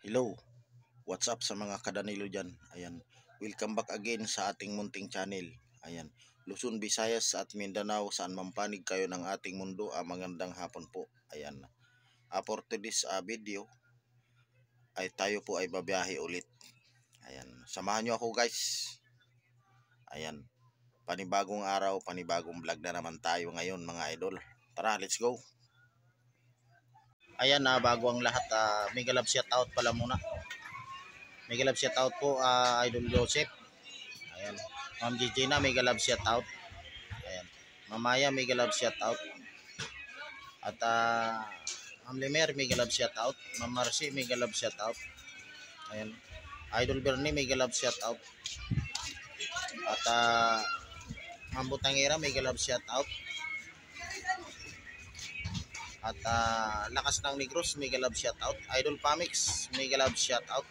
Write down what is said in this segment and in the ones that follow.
Hello, what's up sa mga kadanilo dyan? Ayan, welcome back again sa ating munting channel. Ayan, Luzon, Visayas at Mindanao, saan mampanig kayo ng ating mundo, magandang hapon po. Ayan, for today's video, ay tayo po ay babiyahe ulit. Ayan, samahan nyo ako guys. Ayan, panibagong araw, panibagong vlog na naman tayo ngayon mga idol. Tara, let's go. Ayan, bago ang lahat, mega love shout out pala muna. Mega love shout out po, Idol Joseph. Ayan. Ma'am Gina, mega love shout out. Ayan. Mamaya, mega love shout out. At Ma'am Lemer, mega love shout out. Ma'am Marcy, mega love shout out. Ayan. Idol Bernie, mega love shout out. At Ma'am Butangera, mega love shout out. At Lakas ng Negros, mega love shout out. Idol Pamix, mega love shout out.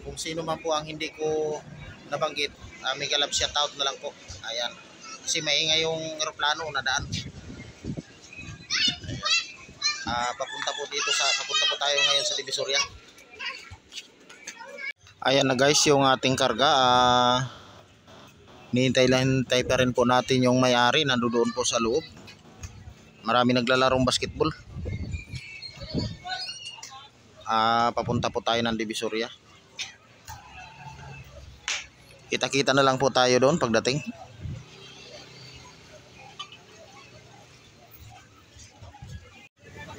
Kung sino man po ang hindi ko nabanggit, mega love shout out na lang po. Ayan. Kasi maingay yung eroplano na daan. Papunta po tayo ngayon sa Divisoria. Ayan na guys, yung ating karga. Nihintay pa rin po natin yung may-ari, nandoon po sa loob. Marami naglalarong basketball. Papunta po tayo ng Divisoria. Kita-kita na lang po tayo doon pagdating.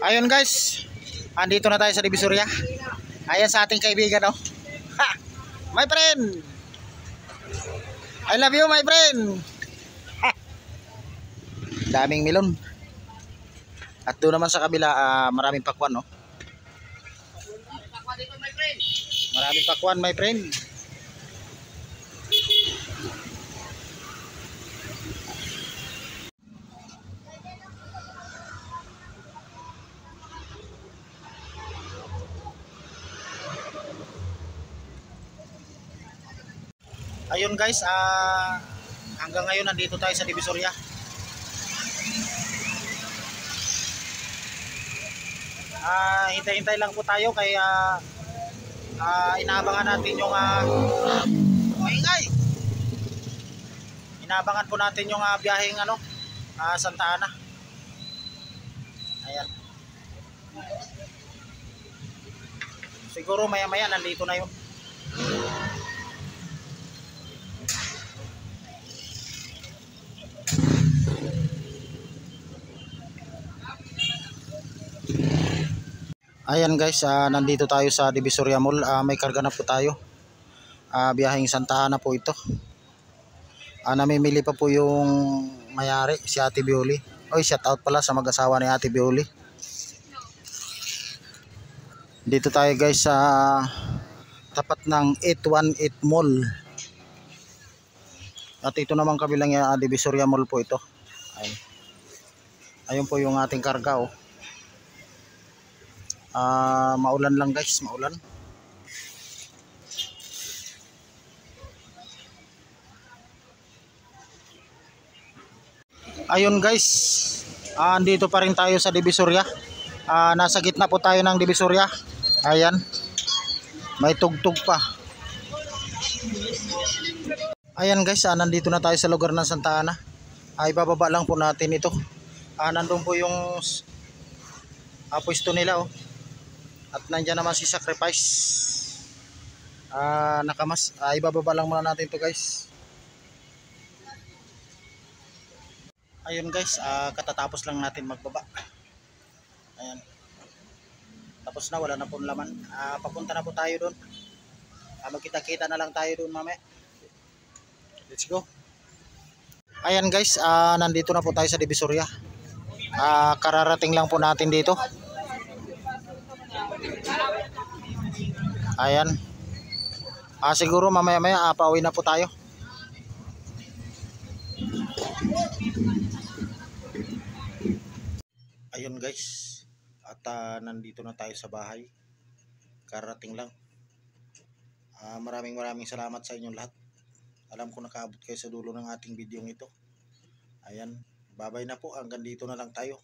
Ayun guys, andito na tayo sa Divisoria. Ayan sa ating kaibigan, oh. Ha! My friend! I love you, my friend! Ha! Daming milon. At doon naman sa kabila, maraming pakwan, no? Maraming pakwan, my friend. Ayun guys, hanggang ngayon nandito tayo sa Divisoria. Hintay-hintay lang po tayo kaya inaabangan natin yung maingay. Inaabangan po natin yung biyaheng Santa Ana. Ayan. Siguro maya-maya nandito na yun. Ayan guys, nandito tayo sa Divisoria Mall. May karga na po tayo. Biyaheng Santa Ana po ito. Namimili pa po yung mayari, si Ate Bioli. Oy, shout out pala sa mag-asawa ni Ate Bioli. Dito tayo guys sa tapat ng 818 Mall. At ito naman kabilang Divisoria Mall po ito. Ayun po yung ating karga, oh. Maulan lang guys, maulan. Ayun guys, andito pa rin tayo sa Divisoria. Nasa gitna po tayo ng Divisoria. Ayan, may tugtog pa. Ayan guys, nandito na tayo sa lugar ng Santa Ana. Ibababa lang po natin ito. Nandun po yung pwesto nila, oh. At nandiyan naman si Sacrifice. Nakamas. Ibababa lang muna natin to guys. Ayun guys, katatapos lang natin magbaba. Ayan. Tapos na, wala na po laman. Papunta na po tayo doon. Magkita-kita na lang tayo doon mamaya. Let's go. Ayan guys, nandito na po tayo sa Divisoria. Kararating lang po natin dito. Ayan. Siguro mamaya-maya pauwi na po tayo. Ayun guys. At nandito na tayo sa bahay. Kararating lang. Maraming salamat sa inyong lahat. Alam ko nakaabot kayo sa dulo ng ating video ito. Ayan. Bye-bye na po. Hanggang dito na lang tayo.